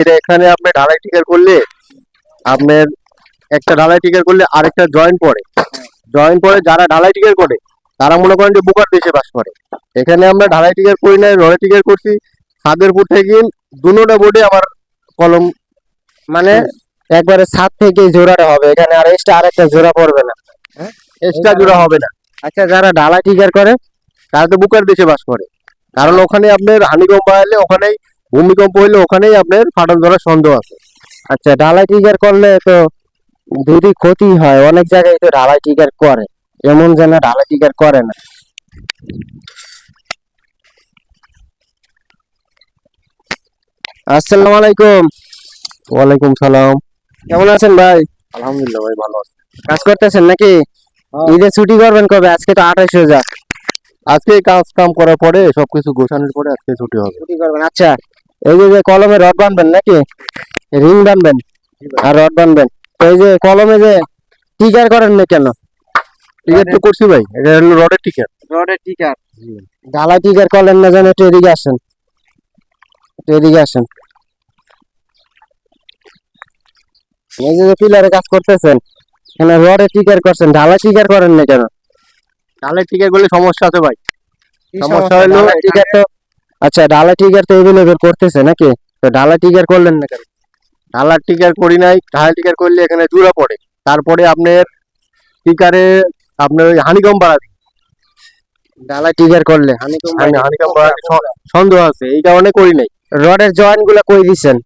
এটা এখানে আপনি ঢালাই টিকার করলে আপনার একটা ঢালাই টিকার করলে আরেকটা জয়েন্ট পড়ে। জয়েন্ট পড়ে যারা ঢালাই টিকার করে তারা মনে করেন যে বুকার দেশে বাস করে। এখানে আমরা ঢালাই টিকার করি নাই, রডে টিকার করছি। ছাদেরপুর থেকে দুটোটা বোর্ডে আমার কলম মানে একবারে ছাদ থেকে জোড়াটা হবে, এখানে আর এক্সট্রা আরেকটা জোড়া পড়বে না। এক্সট্রা জোড়া হবে না। আচ্ছা, যারা ঢালাই টিকার করে তারা তো বুকার দেশে বাস করে, কারণ ওখানে আপনার হানিকম্প হলে ওখানেই, ভূমিকম্প হইলে ওখানেই আপনার ফাটল ধরার সন্দেহ আছে। আচ্ছা, ঢালাই টিকার করলে তো যদি ক্ষতি হয়, অনেক জায়গায় তো ঢালাই টিকার করে, এমন যেন ঢালাই টিকার করে না। আসসালামু আলাইকুম। ওয়ালাইকুম সালাম। কেমন আছেন ভাই? আলহামদুলিল্লাহ ভাই, ভালো আছে। কাজ করতেছেন নাকি? ঈদে ছুটি করবেন কবে? আজকে তো 28 রোজা। আজকে কাজ কাম করার পরে সবকিছু গোছানোর পরে আজকে ছুটি হবে। ছুটি করবেন। আচ্ছা, এই যে কলমে রড বাঁধবেন নাকি রিং বাঁধবেন আর রড বাঁধবেন, তো এই যে কলমে যে টিকার করেন না কেন? টিকার তো করছি ভাই, এটা হলো রডের টিকার। রডের টিকার। ঢালাই টিকার করলেন না যেন, একটু এদিকে আসেন, একটু এদিকে আসেন। এই যে পিলারে কাজ করতেছেন, এখানে রডের টিকার করছেন, ঢালাই টিকার করেন না কেন? ঢালাই টিকার করলে সমস্যা আছে ভাই। সমস্যা হলো ঢালাই টিকার তো, আচ্ছা ঢালাই টিকার তো এভেলেবেল করতেছে নাকি, তো ঢালাই টিকার করলেন না কেন? ঢালাই টিকার করি নাই। ঢালাই টিকার করলে এখানে জোড়া পড়ে, তারপরে আপনার টিকারে আপনার ওই হানিকম বাড়াবে। ঢালাই টিকার করলে হানিকম বাড়াবে সন্দেহ আছে, এই কারণে করি নাই। রডের জয়েন্ট গুলা কই দিছেন?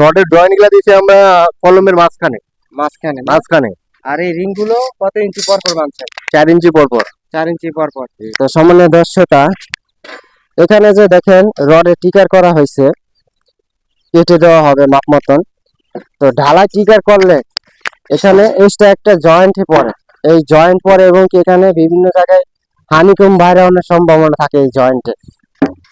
রডের জয়েন্ট গুলা দিয়েছি আমরা কলমের মাঝখানে। মাঝখানে না? মাঝখানে। আর এই রিং গুলো কত ইঞ্চি পর পর বাঁধছেন? 4 ইঞ্চি পর পর। 4 ইঞ্চি পর পর। তো সামান্য দর্শকতা, এখানে যে দেখেন রডে টিকার করা হয়েছে, কেটে দেওয়া হবে মাপ মতন। তো ঢালাই টিকার করলে এখানে এক্সট্রা একটা জয়েন্ট পড়ে, এই জয়েন্ট পড়ে এবং কি এখানে বিভিন্ন জায়গায় হানিকম বাইরে হওয়ার সম্ভাবনা থাকে এই জয়েন্টে।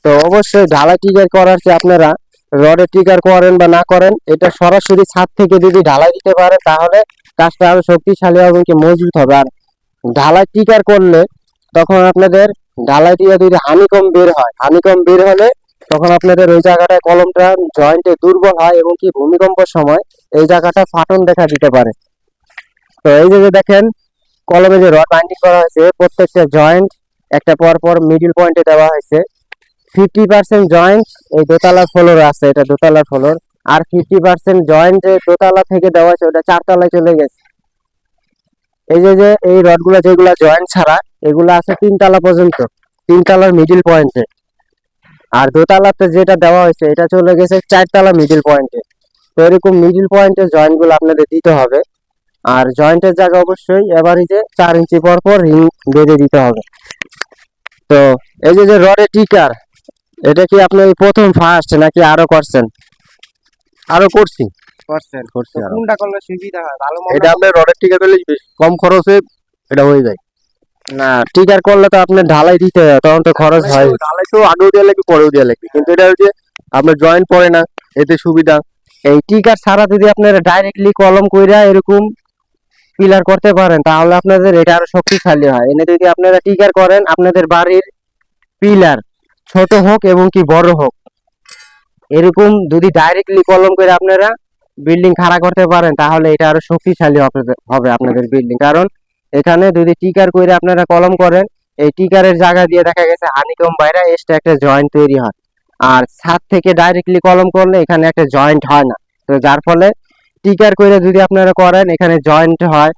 তো অবশ্যই ঢালাই টিকার করার চেয়ে আপনারা রডে টিকার করেন বা না করেন, এটা সরাসরি ছাদ থেকে যদি ঢালাই দিতে পারে তাহলে কাজটা আরো শক্তিশালী হবে, কি মজবুত হবে। আর ঢালাই টিকার করলে তখন আপনাদের ঢালাই দিয়ে যদি হানিকম বের হয়, হানিকম বের হলে তখন আপনাদের ওই জায়গাটায় কলমটা জয়েন্টে দুর্বল হয় এবং কি ভূমিকম্পের সময় এই জায়গাটা ফাটল দেখা দিতে পারে। তো এই যে দেখেন কলমে যে রড বাইন্ডিং করা হয়েছে, প্রত্যেকটা জয়েন্ট একটা পর পর মিডিল পয়েন্টে দেওয়া হয়েছে। 50% জয়েন্ট এই দোতলার ফ্লোর আছে, এটা দোতলার ফ্লোর, আর 50% জয়েন্ট দোতলা থেকে দেওয়া আছে, ওটা 4 তলায় চলে গেছে। এই যে এই রডগুলো যেগুলো জয়েন্ট ছাড়া, এগুলো আছে 3 তলা পর্যন্ত, 3 তলার মিডিল পয়েন্টে। আর দোতলাতে যেটা দেওয়া হয়েছে এটা চলে গেছে 4 তলা মিডিল পয়েন্টে। তো এরকম মিডিল পয়েন্টে জয়েন্ট গুলো আপনাদের দিতে হবে। আর জয়েন্টের জায়গা অবশ্যই এভারেজে 4 ইঞ্চি পর পর রিং বেঁধে দিতে হবে। তো এই যে রডের টিকার, এটা কি আপনি এই প্রথম ফার্স্ট নাকি আরো করছেন? আরো করছি। করছি আরো। কোনটা করলে সুবিধা হয়? ভালো মনে এটা আপনার রডের টিকার করলে কম খরচে এটা হয়ে যায়। না, টিকার করলে তো আপনি ঢালাই দিতে হয়, তখন তো খরচ হয়। ঢালাই তো আগেও দেওয়া লাগবে, পরেও দেওয়া লাগবে, কিন্তু এটা হচ্ছে আপনার জয়েন্ট পড়ে না, এতে সুবিধা। এই টিকার ছাড়া যদি আপনারা ডাইরেক্টলি কলম কইরা এরকম পিলার করতে পারেন তাহলে আপনাদের এটা আরো শক্তিশালী হয়। এনে যদি আপনারা টিকার করেন, আপনাদের বাড়ির পিলার ছোট হোক এবং কি বড় হোক, এরকম যদি ডাইরেক্টলি কলম করে আপনারা বিল্ডিং খাড়া করতে পারেন তাহলে এটা আরো শক্তিশালী হবে আপনাদের বিল্ডিং। কারণ এখানে যদি টিকার করে আপনারা কলম করেন, এই টিকারের জায়গা দিয়ে দেখা গেছে হানিকম বাইরে এক্সট্রা একটা জয়েন্ট তৈরি হয়। আর ছাদ থেকে ডাইরেক্টলি কলম করলে এখানে একটা জয়েন্ট হয় না। তো যার ফলে টিকার করে যদি আপনারা করেন, এখানে জয়েন্ট হয়,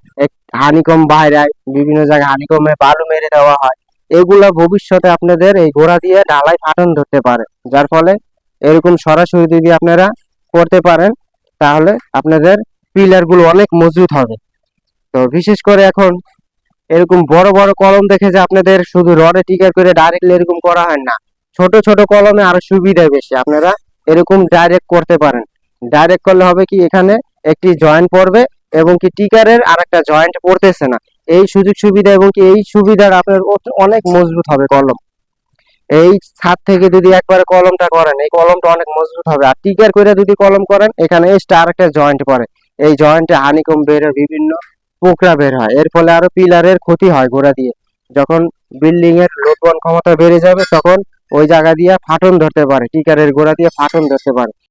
হানিকম বাইরে বিভিন্ন জায়গায় হানিকমে বালু মেরে দেওয়া হয়, এগুলা ভবিষ্যতে আপনাদের এই গোড়া দিয়ে ঢালাই ফাটন ধরতে পারে। যার ফলে এরকম সরাসরি যদি আপনারা করতে পারেন তাহলে আপনাদের পিলার গুলো অনেক মজবুত হবে। তো বিশেষ করে এখন এরকম বড় বড় কলম দেখে যে আপনাদের শুধু রডে টিকার করে ডাইরেক্টলি এরকম করা হয় না, ছোট ছোট কলমে আরো সুবিধা বেশি, আপনারা এরকম ডাইরেক্ট করতে পারেন। ডাইরেক্ট করলে হবে কি, এখানে একটি জয়েন্ট পড়বে এবং কি টিকারের আর একটা জয়েন্ট পড়তেছে না, এই সুযোগ সুবিধা এবং কি এই সুবিধার আপনার অনেক মজবুত হবে কলম। এই ছাদ থেকে যদি একবারে কলমটা করেন, এই কলমটা অনেক মজবুত হবে। আর টিকার করে যদি কলম করেন, এখানে এক্সট্রা আরেকটা জয়েন্ট পড়ে, এই জয়েন্টে হানিকম বের হয়, বিভিন্ন পোকরা বের হয়, এর ফলে আরো পিলারের ক্ষতি হয় গোড়া দিয়ে। যখন বিল্ডিং এর লোড বহন ক্ষমতা বেড়ে যাবে তখন ওই জায়গা দিয়ে ফাটন ধরতে পারে, টিকারের গোড়া দিয়ে ফাটন ধরতে পারে।